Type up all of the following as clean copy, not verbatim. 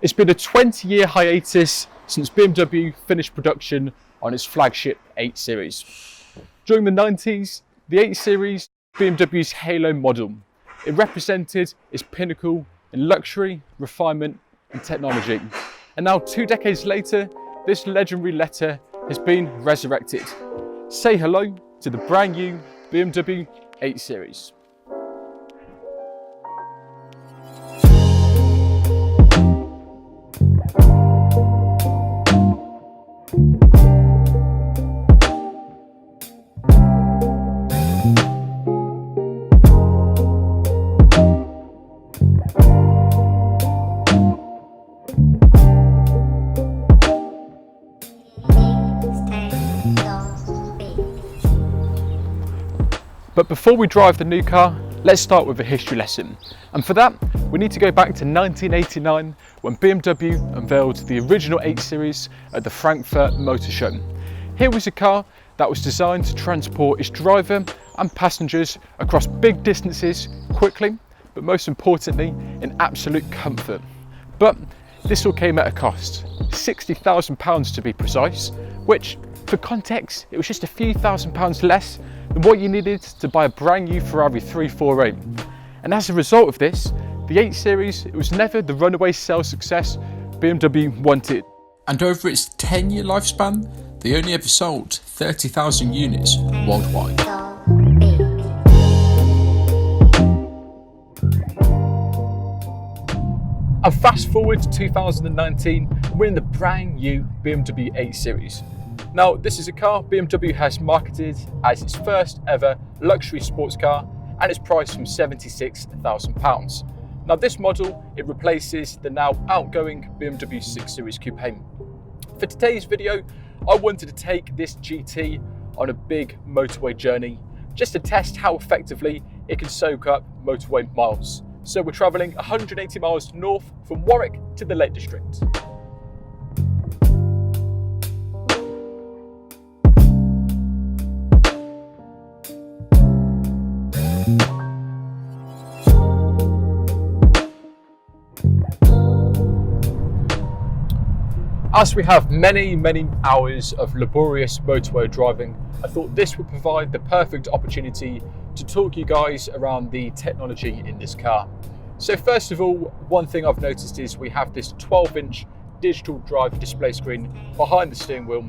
It's been a 20-year hiatus since BMW finished production on its flagship 8 Series. During the 90s, the 8 Series, BMW's halo model, it represented its pinnacle in luxury, refinement and technology. And now 2 decades later, this legendary letter has been resurrected. Say hello to the brand new BMW 8 Series. But before we drive the new car, let's start with a history lesson. And for that, we need to go back to 1989 when BMW unveiled the original 8 Series at the Frankfurt Motor Show. Here was a car that was designed to transport its driver and passengers across big distances quickly, but most importantly, in absolute comfort. But this all came at a cost, £60,000 to be precise, which, for context, it was just a few £1,000s less than what you needed to buy a brand new Ferrari 348. And as a result of this, the 8 Series, it was never the runaway sales success BMW wanted. And over its 10-year lifespan, they only ever sold 30,000 units worldwide. And fast forward to 2019, we're in the brand new BMW 8 Series. Now, this is a car BMW has marketed as its first ever luxury sports car, and it's priced from £76,000. Now, this model, it replaces the now outgoing BMW 6 Series Coupe. For today's video, I wanted to take this GT on a big motorway journey, just to test how effectively it can soak up motorway miles. So we're travelling 180 miles north from Warwick to the Lake District. As we have many hours of laborious motorway driving, I thought this would provide the perfect opportunity to talk you guys around the technology in this car. So first of all, one thing I've noticed is we have this 12-inch digital drive display screen behind the steering wheel,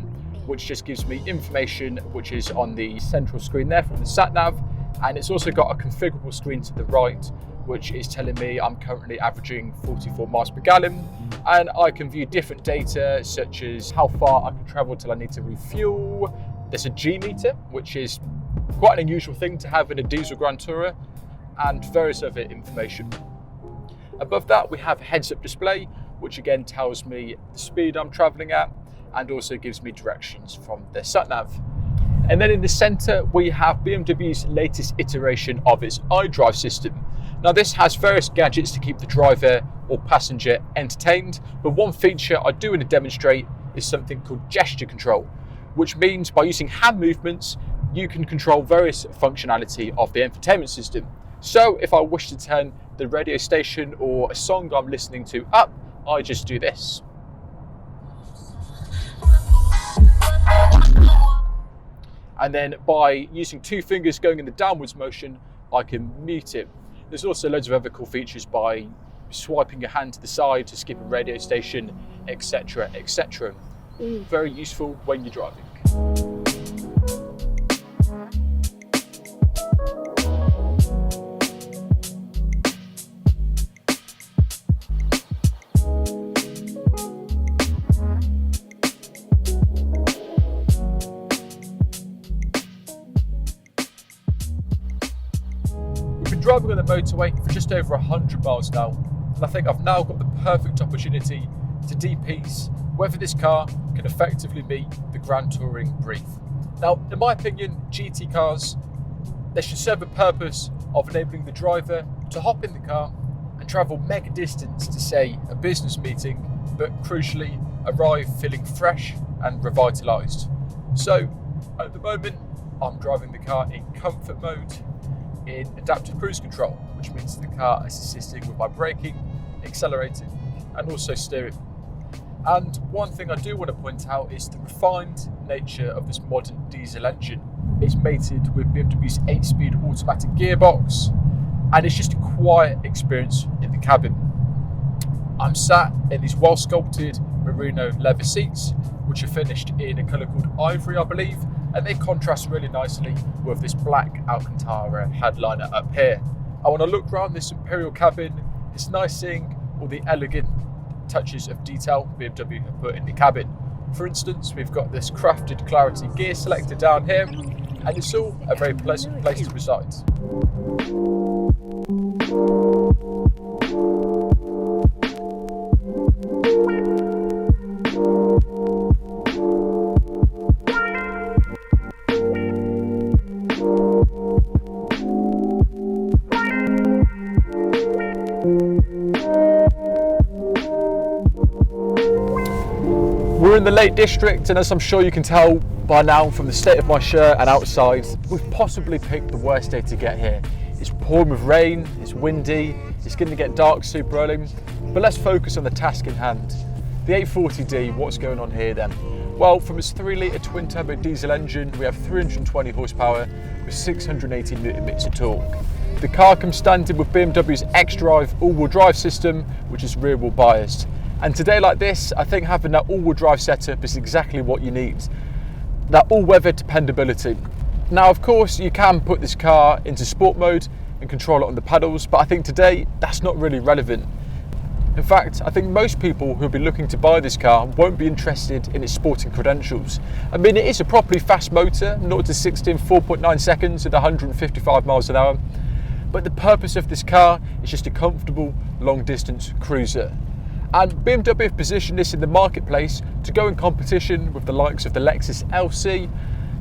which just gives me information which is on the central screen there from the sat-nav, and it's also got a configurable screen to the right, which is telling me I'm currently averaging 44 miles per gallon, and I can view different data such as how far I can travel till I need to refuel. There's a G meter, which is quite an unusual thing to have in a diesel Grand Tourer, and various other information. Above that, we have a heads-up display, which again tells me the speed I'm traveling at and also gives me directions from the sat-nav. And then in the center, we have BMW's latest iteration of its iDrive system. Now, this has various gadgets to keep the driver or passenger entertained, but one feature I do want to demonstrate is something called gesture control, which means by using hand movements, you can control various functionality of the infotainment system. So if I wish to turn the radio station or a song I'm listening to up, I just do this. And then by using 2 fingers going in the downwards motion, I can mute it. There's also loads of other cool features by swiping your hand to the side to skip a radio station, etc, etc. All very useful when you're driving. Driving on the motorway for just over 100 miles now, and I think I've now got the perfect opportunity to de-piece whether this car can effectively meet the Grand Touring brief. Now, in my opinion, GT cars, they should serve a purpose of enabling the driver to hop in the car and travel mega distance to, say, a business meeting, but crucially arrive feeling fresh and revitalised. So, at the moment, I'm driving the car in comfort mode, in adaptive cruise control, which means the car is assisting with my braking, accelerating and also steering. And one thing I do want to point out is the refined nature of this modern diesel engine. It's mated with BMW's 8-speed automatic gearbox, and it's just a quiet experience in the cabin. I'm sat in these well-sculpted merino leather seats, which are finished in a colour called ivory, I believe, and they contrast really nicely with this black Alcantara headliner up here. And when I look around this Imperial cabin, it's nice seeing all the elegant touches of detail BMW have put in the cabin. For instance, we've got this crafted clarity gear selector down here, and it's all a very pleasant place to reside. We're in the Lake District, and as I'm sure you can tell by now from the state of my shirt and outside, we've possibly picked the worst day to get here. It's pouring with rain, it's windy, it's going to get dark super early, but let's focus on the task in hand. The 840D, what's going on here then? Well, from its 3-litre twin-turbo diesel engine, we have 320 horsepower with 680 Nm of torque. The car comes standard with BMW's xDrive all-wheel drive system, which is rear-wheel biased. And today like this, I think having that all-wheel drive setup is exactly what you need. That all-weather dependability. Now, of course, you can put this car into sport mode and control it on the pedals, but I think today that's not really relevant. In fact, I think most people who'll be looking to buy this car won't be interested in its sporting credentials. I mean, it is a properly fast motor, 0 to 60 in 4.9 seconds at 155 miles an hour. But the purpose of this car is just a comfortable long-distance cruiser. And BMW have positioned this in the marketplace to go in competition with the likes of the Lexus LC,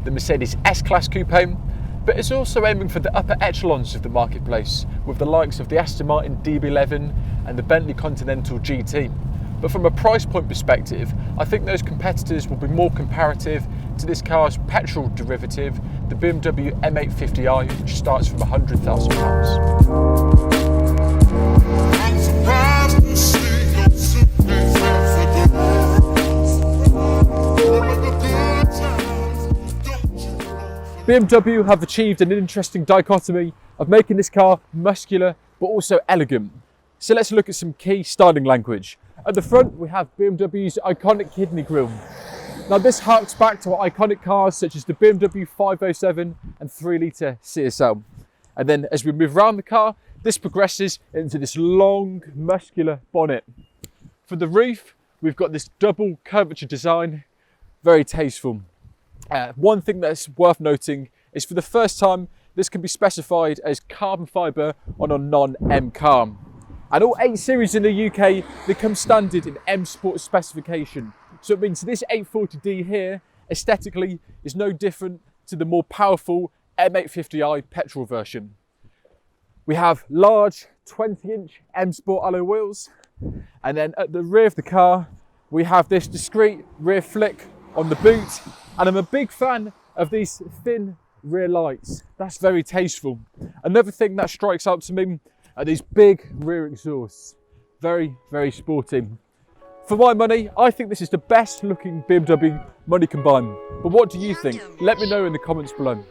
the Mercedes S-Class Coupe, but it's also aiming for the upper echelons of the marketplace with the likes of the Aston Martin DB11 and the Bentley Continental GT. But from a price point perspective, I think those competitors will be more comparative to this car's petrol derivative, the BMW M850i, which starts from £100,000. BMW have achieved an interesting dichotomy of making this car muscular but also elegant. So let's look at some key styling language. At the front we have BMW's iconic kidney grille. Now this harks back to iconic cars such as the BMW 507 and 3-litre CSL. And then as we move around the car, this progresses into this long muscular bonnet. For the roof, we've got this double curvature design, very tasteful. One thing that's worth noting is for the first time, this can be specified as carbon fibre on a non-M car. And all 8 series in the UK, they come standard in M Sport specification. So it means this 840D here, aesthetically, is no different to the more powerful M850i petrol version. We have large 20-inch M Sport alloy wheels. And then at the rear of the car, we have this discreet rear flick on the boot. And I'm a big fan of these thin rear lights. That's very tasteful. Another thing that strikes out to me are these big rear exhausts. Very, very sporty. For my money, I think this is the best looking BMW money can buy. But what do you think? Let me know in the comments below.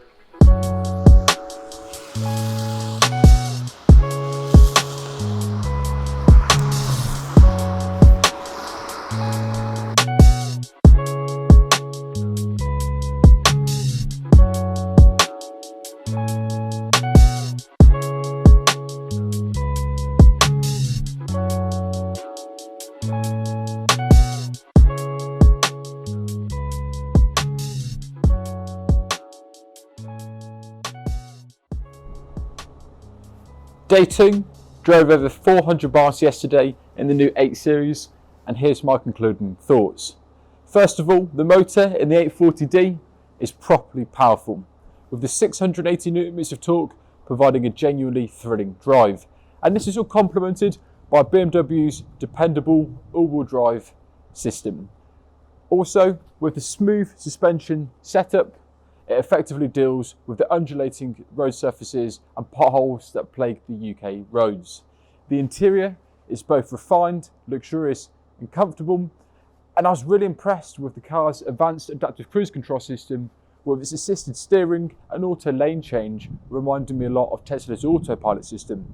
Day 2, drove over 400 miles yesterday in the new 8 Series, and here's my concluding thoughts. First of all, the motor in the 840D is properly powerful, with the 680 Nm of torque providing a genuinely thrilling drive. And this is all complemented by BMW's dependable all-wheel drive system. Also, with the smooth suspension setup, it effectively deals with the undulating road surfaces and potholes that plague the UK roads. The interior It's both refined, luxurious and comfortable, and I was really impressed with the car's advanced adaptive cruise control system with its assisted steering and auto lane change, reminding me a lot of Tesla's autopilot system.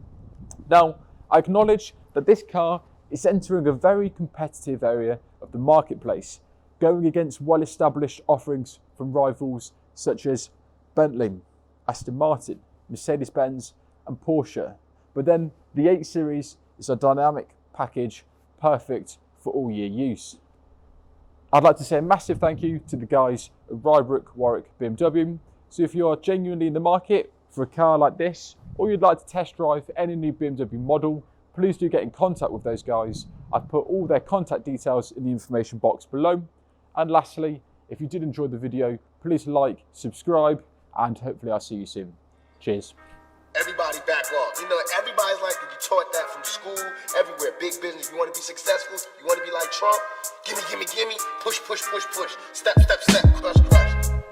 Now, I acknowledge that this car is entering a very competitive area of the marketplace, going against well-established offerings from rivals such as Bentley, Aston Martin, Mercedes-Benz and Porsche. But then the 8 Series is a dynamic package perfect for all year use. I'd like to say a massive thank you to the guys at Rybrook Warwick BMW. So if you are genuinely in the market for a car like this, or you'd like to test drive any new BMW model, please do get in contact with those guys. I've put all their contact details in the information box below. And lastly, if you did enjoy the video, please like, subscribe, and hopefully I'll see you soon. Cheers. Everybody back off. You know, everybody's like, you taught that from school, everywhere. Big business. You want to be successful? You want to be like Trump? Gimme, gimme, gimme. Push, push, push, push. Step, step, step. Crush, crush.